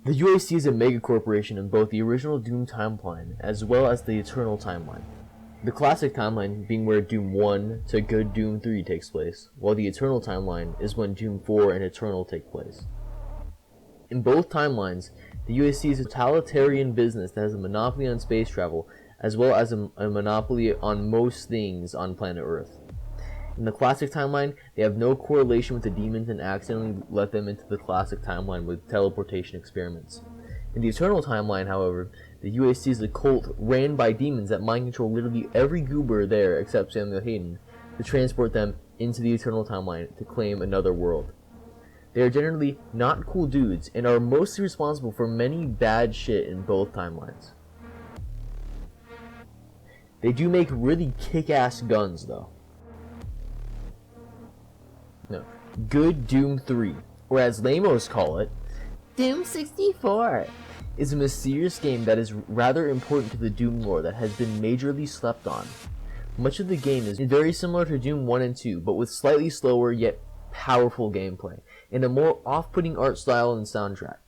The UAC is a megacorporation in both the original Doom timeline as well as the Eternal timeline. The classic timeline being where Doom 1 to good Doom 3 takes place, while the Eternal timeline is when Doom 4 and Eternal take place. In both timelines, the UAC is a totalitarian business that has a monopoly on space travel as well as a monopoly on most things on planet Earth. In the classic timeline, they have no correlation with the demons and accidentally let them into the classic timeline with teleportation experiments. In the Eternal timeline, however, the UAC is a cult ran by demons that mind control literally every goober there except Samuel Hayden to transport them into the Eternal timeline to claim another world. They are generally not cool dudes and are mostly responsible for many bad shit in both timelines. They do make really kick-ass guns though. No, good Doom 3, or as lamos call it, Doom 64, is a mysterious game that is rather important to the Doom lore that has been majorly slept on. Much of the game is very similar to Doom 1 and 2, but with slightly slower yet powerful gameplay, and a more off-putting art style and soundtrack.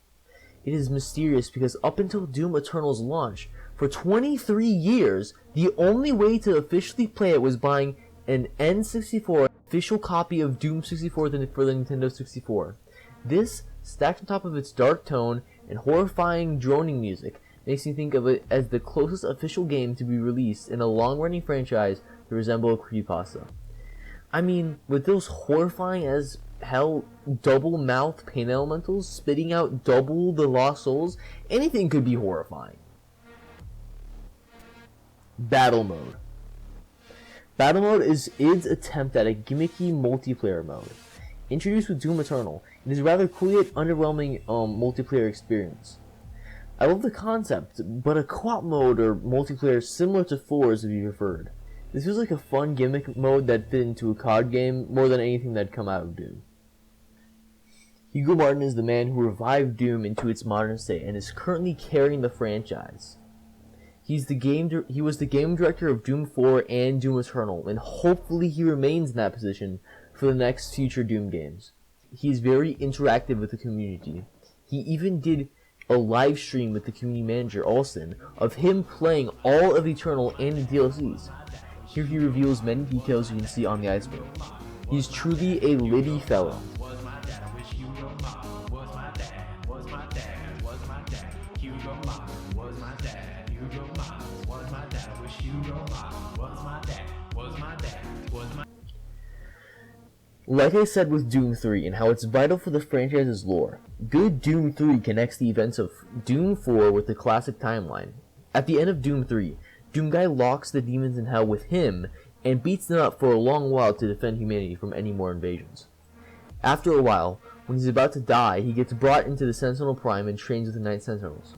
It is mysterious because up until Doom Eternal's launch, for 23 years, the only way to officially play it was buying an N64 official copy of Doom 64 for the Nintendo 64. This, stacked on top of its dark tone and horrifying droning music, makes me think of it as the closest official game to be released in a long-running franchise to resemble a creepypasta. I mean, with those horrifying as hell double-mouthed pain elementals spitting out double the lost souls, anything could be horrifying. Battle Mode. Battle Mode is id's attempt at a gimmicky multiplayer mode. Introduced with Doom Eternal, it is a rather cool yet underwhelming multiplayer experience. I love the concept, but a co-op mode or multiplayer similar to 4 would be preferred. This feels like a fun gimmick mode that fit into a COD game more than anything that had come out of Doom. Hugo Martin is the man who revived Doom into its modern state and is currently carrying the franchise. He was the game director of Doom 4 and Doom Eternal, and hopefully he remains in that position for the next future Doom games. He is very interactive with the community. He even did a live stream with the community manager, Alston, of him playing all of Eternal and the DLCs. Here he reveals many details you can see on the Iceberg. He's truly a litty fellow. Like I said with Doom 3 and how it's vital for the franchise's lore, good Doom 3 connects the events of Doom 4 with the classic timeline. At the end of Doom 3, Doomguy locks the demons in hell with him and beats them up for a long while to defend humanity from any more invasions. After a while, when he's about to die, he gets brought into the Sentinel Prime and trains with the Night Sentinels.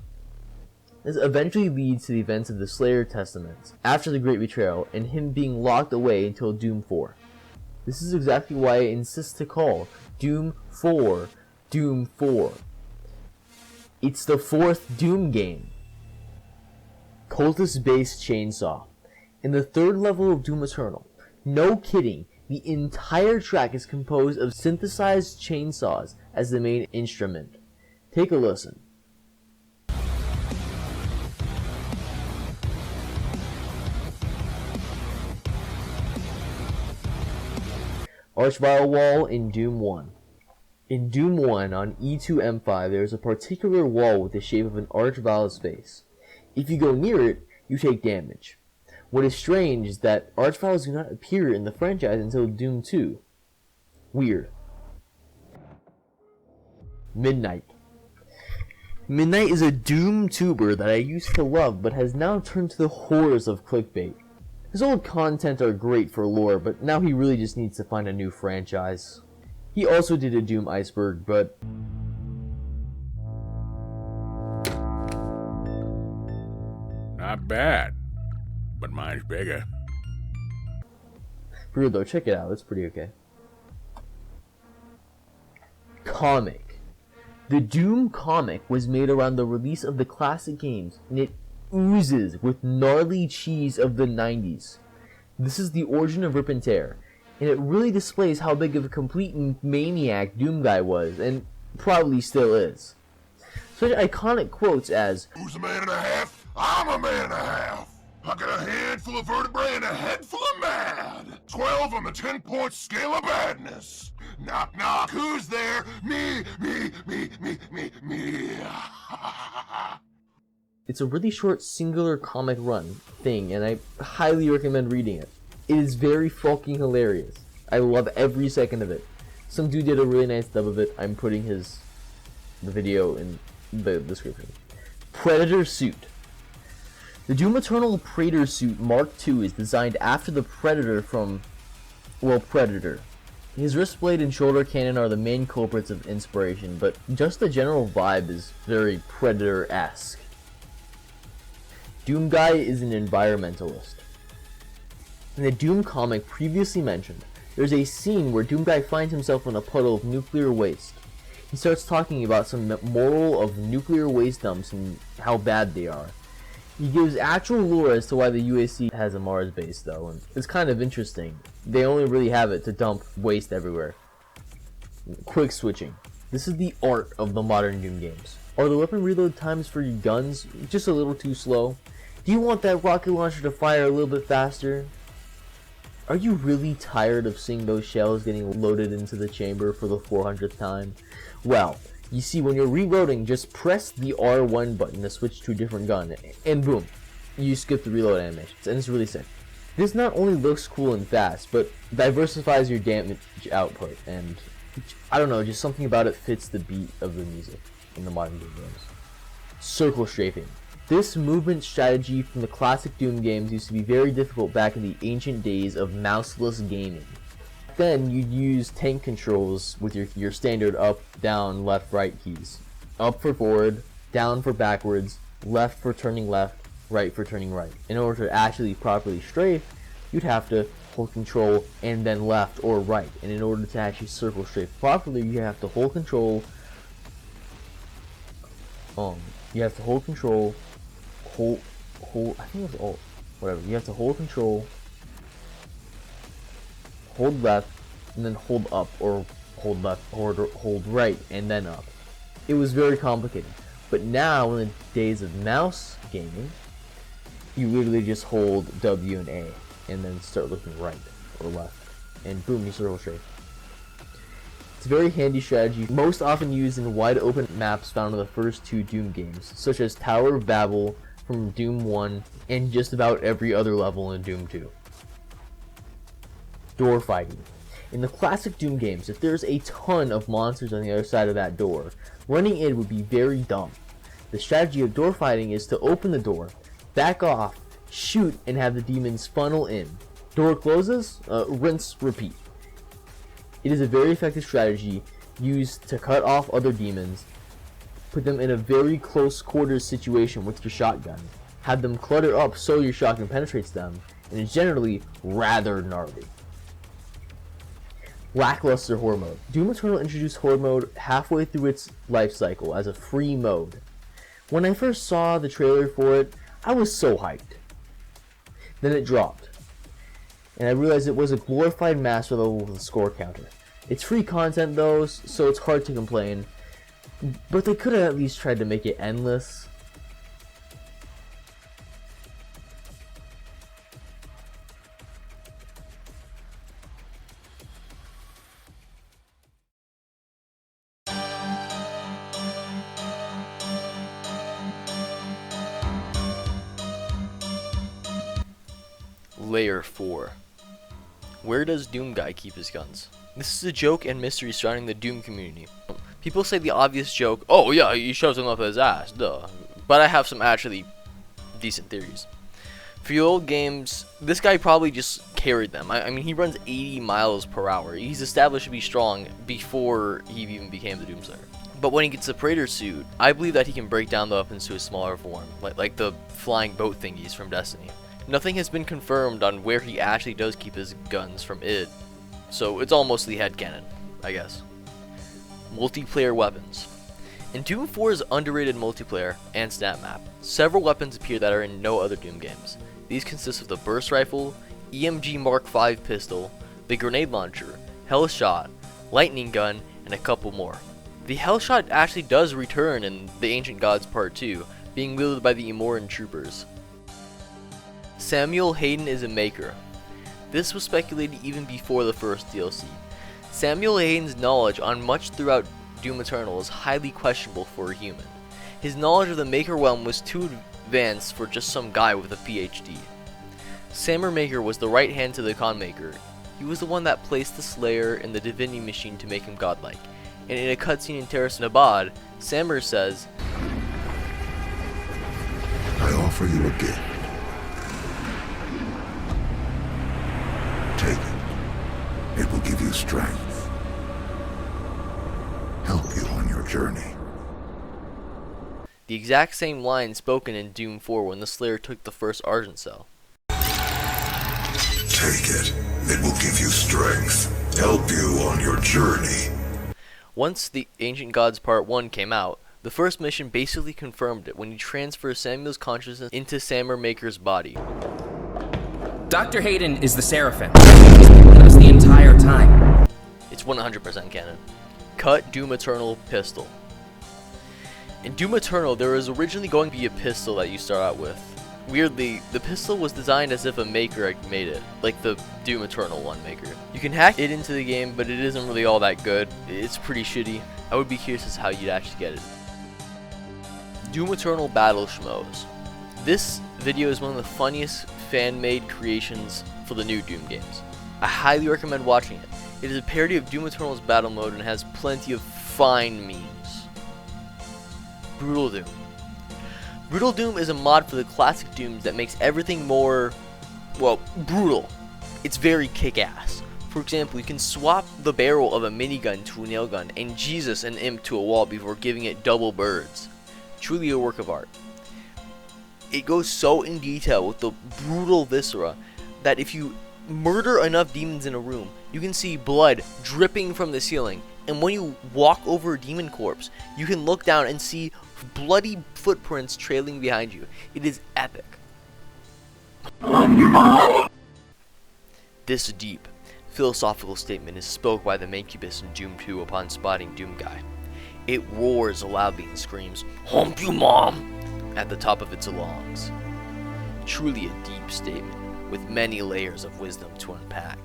This eventually leads to the events of the Slayer Testaments after the Great Betrayal and him being locked away until Doom 4. This is exactly why I insist to call Doom 4 Doom 4. It's the 4th Doom game. Cultist-based chainsaw. In the 3rd level of Doom Eternal, no kidding, the entire track is composed of synthesized chainsaws as the main instrument. Take a listen. Archvile wall in Doom 1. In Doom 1 on E2M5 there is a particular wall with the shape of an Archvile's face. If you go near it, you take damage. What is strange is that Archviles do not appear in the franchise until Doom 2. Weird. Midnight. Midnight is a Doom tuber that I used to love but has now turned to the horrors of clickbait. His old content are great for lore, but now he really just needs to find a new franchise. He also did a Doom Iceberg, but not bad, but mine's bigger. For real though, check it out, it's pretty okay. Comic. The Doom comic was made around the release of the classic games, and it oozes with gnarly cheese of the 90s. This is the origin of Rip and Tear, and it really displays how big of a complete maniac Doomguy was, and probably still is. Such iconic quotes as, "Who's a man and a half? I'm a man and a half. I got a handful of vertebrae and a head full of mad. 12 on the 10-point scale of badness. Knock, knock, who's there? Me. It's a really short singular comic run thing, and I highly recommend reading it. It is very fucking hilarious. I love every second of it. Some dude did a really nice dub of it. I'm putting the video in the description. Predator Suit. The Doom Eternal Predator Suit Mark II is designed after the Predator from, well, Predator. His wrist blade and shoulder cannon are the main culprits of inspiration, but just the general vibe is very Predator-esque. Doom Guy is an environmentalist. In the Doom comic previously mentioned, there's a scene where Doom Guy finds himself in a puddle of nuclear waste. He starts talking about some moral of nuclear waste dumps and how bad they are. He gives actual lore as to why the UAC has a Mars base though, and it's kind of interesting. They only really have it to dump waste everywhere. Quick switching. This is the art of the modern Doom games. Are the weapon reload times for your guns just a little too slow? Do you want that rocket launcher to fire a little bit faster? Are you really tired of seeing those shells getting loaded into the chamber for the 400th time? Well, you see, when you're reloading, just press the R1 button to switch to a different gun, and boom, you skip the reload animations, and it's really sick. This not only looks cool and fast, but diversifies your damage output, and I don't know, just something about it fits the beat of the music in the modern Doom games. Circle strafing. This movement strategy from the classic Doom games used to be very difficult back in the ancient days of mouseless gaming. Then you'd use tank controls with your standard up, down, left, right keys. Up for forward, down for backwards, left for turning left, right for turning right. In order to actually properly strafe, you'd have to hold control and then left or right. And in order to actually circle strafe properly, you have to hold control. You have to hold control. I think it was alt. Whatever. You have to hold control, hold left, and then hold up, or hold left, or hold right, and then up. It was very complicated. But now, in the days of mouse gaming, you literally just hold W and A, and then start looking right or left, and boom, you circle strafe. It's a very handy strategy, most often used in wide open maps found in the first two Doom games, such as Tower of Babel from Doom 1, and just about every other level in Doom 2. Door fighting. In the classic Doom games, if there's a ton of monsters on the other side of that door, running in would be very dumb. The strategy of door fighting is to open the door, back off, shoot, and have the demons funnel in. Door closes, rinse, repeat. It is a very effective strategy used to cut off other demons, put them in a very close quarters situation with your shotgun, have them clutter up so your shotgun penetrates them, and is generally rather gnarly. Lackluster Horde mode. Doom Eternal introduced Horde mode halfway through its life cycle as a free mode. When I first saw the trailer for it, I was so hyped. Then it dropped, and I realized it was a glorified master level with a score counter. It's free content though, so it's hard to complain, but they could have at least tried to make it endless. Layer 4. Where does Doom Guy keep his guns? This is a joke and mystery surrounding the Doom community. People say the obvious joke, oh yeah, he shoves them up his ass, duh. But I have some actually decent theories. For the old games, this guy probably just carried them. I mean, he runs 80 miles per hour. He's established to be strong before he even became the Doomslayer. But when he gets the Predator suit, I believe that he can break down the weapons to a smaller form, like the flying boat thingies from Destiny. Nothing has been confirmed on where he actually does keep his guns from id, so it's all mostly headcanon, I guess. Multiplayer weapons. In Doom 4's underrated multiplayer and snap map, several weapons appear that are in no other Doom games. These consist of the burst rifle, EMG Mark V pistol, the grenade launcher, hell shot, lightning gun, and a couple more. The Hellshot actually does return in The Ancient Gods Part 2, being wielded by the Imoran troopers. Samuel Hayden is a maker. This was speculated even before the first DLC. Samuel Hayden's knowledge on much throughout Doom Eternal is highly questionable for a human. His knowledge of the Maker realm was too advanced for just some guy with a PhD. Samur Maker was the right hand to the Khan Maker. He was the one that placed the Slayer in the divinity machine to make him godlike. And in a cutscene in Terrace Nabad, Samur says, I offer you a gift. Take it. It will give you strength. Help you on your journey. the exact same line spoken in Doom 4 when the Slayer took the first Argent Cell. Take it. It will give you strength. Help you on your journey. Once the Ancient Gods Part 1 came out, the first mission basically confirmed it when you transfer Samuel's consciousness into Samur Maker's body. Dr. Hayden is the Seraphim. He's been with us the entire time. It's 100% canon. Cut Doom Eternal pistol. In Doom Eternal, there was originally going to be a pistol that you start out with. Weirdly, the pistol was designed as if a maker had made it, like the Doom Eternal 1 maker. You can hack it into the game, but it isn't really all that good. It's pretty shitty. I would be curious as to how you'd actually get it. Doom Eternal Battle Schmoes. This video is one of the funniest fan-made creations for the new Doom games. I highly recommend watching it. It is a parody of Doom Eternal's battle mode and has plenty of fine memes. Brutal Doom. Brutal Doom is a mod for the classic Dooms that makes everything more, well, brutal. It's very kick-ass. For example, you can swap the barrel of a minigun to a nail gun and Jesus an imp to a wall before giving it double birds. Truly a work of art. It goes so in detail with the brutal viscera that if you murder enough demons in a room, you can see blood dripping from the ceiling, and when you walk over a demon corpse, you can look down and see bloody footprints trailing behind you. It is epic. This deep, philosophical statement is spoke by the Mancubus in Doom 2 upon spotting Doomguy. It roars loudly and screams, "Hump you, Mom!" at the top of its lungs. Truly a deep statement, with many layers of wisdom to unpack.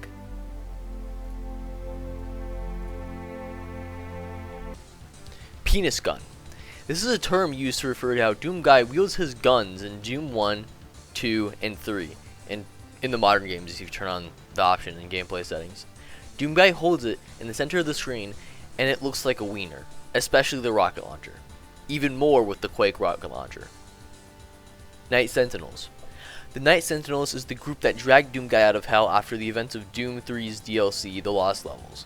Penis gun. This is a term used to refer to how Doomguy wields his guns in Doom 1, 2, and 3, and in the modern games if you turn on the option in gameplay settings. Doomguy holds it in the center of the screen, and it looks like a wiener, especially the rocket launcher. Even more with the Quake rocket launcher. Night Sentinels. The Night Sentinels is the group that dragged Doomguy out of hell after the events of Doom 3's DLC, The Lost Levels.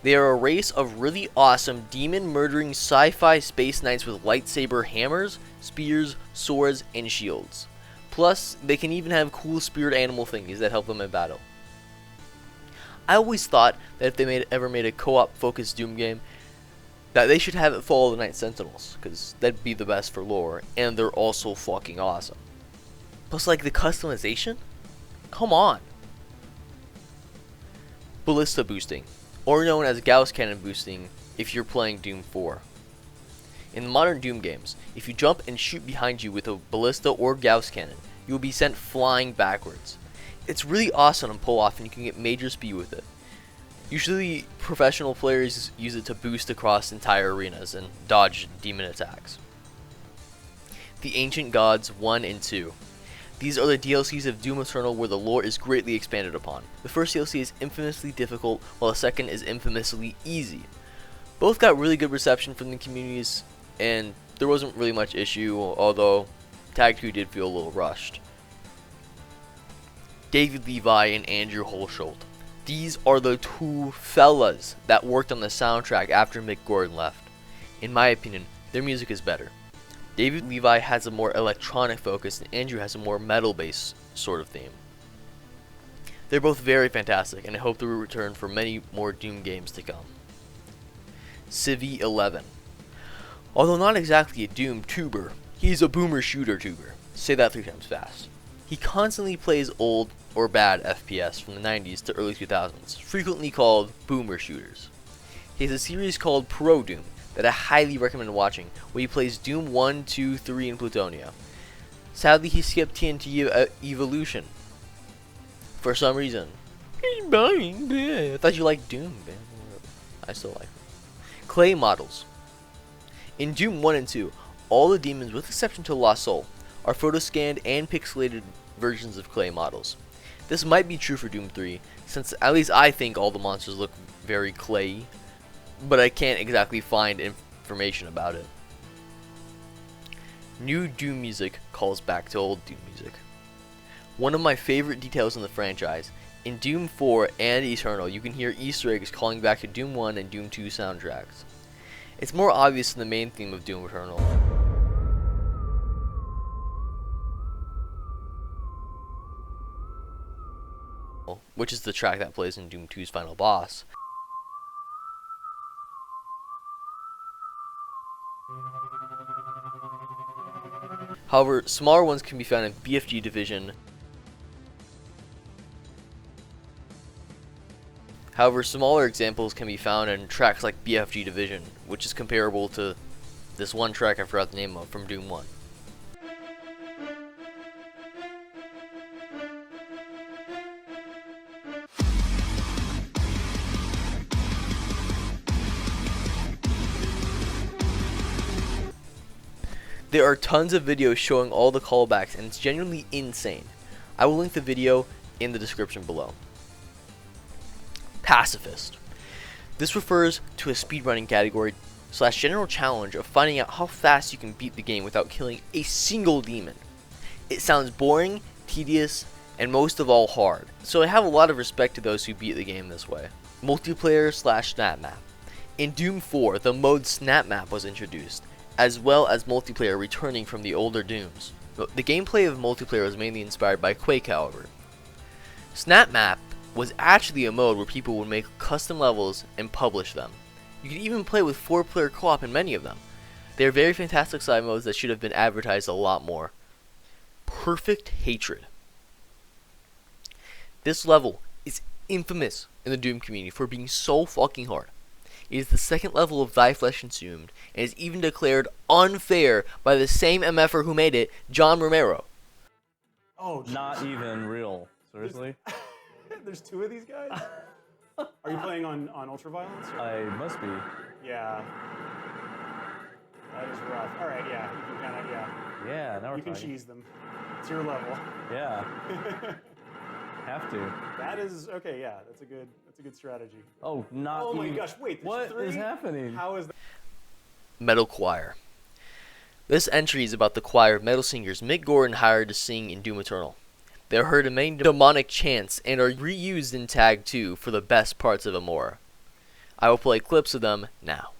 They are a race of really awesome demon-murdering sci-fi space knights with lightsaber hammers, spears, swords, and shields. Plus, they can even have cool spirit animal thingies that help them in battle. I always thought that if they ever made a co-op focused Doom game, that they should have it follow the Night Sentinels, because that'd be the best for lore, and they're also fucking awesome. Plus, like, the customization? Come on! Ballista boosting, or known as Gauss cannon boosting if you're playing Doom 4. In the modern Doom games, if you jump and shoot behind you with a ballista or Gauss cannon, you will be sent flying backwards. It's really awesome to pull off, and you can get major speed with it. Usually, professional players use it to boost across entire arenas and dodge demon attacks. The Ancient Gods 1 and 2. These are the DLCs of Doom Eternal where the lore is greatly expanded upon. The first DLC is infamously difficult, while the second is infamously easy. Both got really good reception from the communities, and there wasn't really much issue, although Tag 2 did feel a little rushed. David Levi and Andrew Holsholt. These are the two fellas that worked on the soundtrack after Mick Gordon left. In my opinion, their music is better. David Levi has a more electronic focus and Andrew has a more metal-based sort of theme. They're both very fantastic, and I hope they will return for many more Doom games to come. Civvie 11. Although not exactly a Doom tuber, he's a boomer shooter tuber. Say that 3 times fast. He constantly plays old or bad FPS from the 90s to early 2000s, frequently called boomer shooters. He has a series called Pro Doom that I highly recommend watching, where he plays Doom 1, 2, 3 in Plutonia. Sadly, he skipped TNT Evolution for some reason. He's boring. I thought you liked Doom, man. I still like it. Clay models. In Doom 1 and 2, all the demons, with exception to Lost Soul, are photoscanned and pixelated versions of clay models. This might be true for Doom 3, since at least I think all the monsters look very clayey, but I can't exactly find information about it. New Doom music calls back to old Doom music. One of my favorite details in the franchise, in Doom 4 and Eternal, you can hear Easter eggs calling back to Doom 1 and Doom 2 soundtracks. It's more obvious in the main theme of Doom Eternal, which is the track that plays in Doom 2's final boss. However, smaller ones can be found in BFG Division. However, smaller examples can be found in tracks like BFG Division, which is comparable to this one track I forgot the name of from Doom 1. There are tons of videos showing all the callbacks, and it's genuinely insane. I will link the video in the description below. Pacifist. This refers to a speedrunning category / general challenge of finding out how fast you can beat the game without killing a single demon. It sounds boring, tedious, and most of all hard, so I have a lot of respect to those who beat the game this way. Multiplayer / snap map. In Doom 4, the mode snap map was introduced, as well as multiplayer returning from the older Dooms. The gameplay of multiplayer was mainly inspired by Quake, however. Snap map was actually a mode where people would make custom levels and publish them. You could even play with 4-player co-op in many of them. They are very fantastic side modes that should have been advertised a lot more. Perfect Hatred. This level is infamous in the Doom community for being so fucking hard. It is the second level of Thy Flesh Consumed, and is even declared unfair by the same MFer who made it, John Romero. Oh, Not even real. Seriously? there's two of these guys? Are you playing on Ultraviolence? I must be. Yeah. That is rough. All right, yeah. You can kind of, Yeah, now we're You can talking. cheese them. It's your level. Yeah. Have to. That is, okay, yeah. That's a good strategy. Oh, not Oh my even- gosh, wait, there's What three? is happening? How is that? Metal Choir. This entry is about the choir of metal singers Mick Gordon hired to sing in Doom Eternal. They are heard in many demonic chants and are reused in Tag 2 for the best parts of Amora. I will play clips of them now.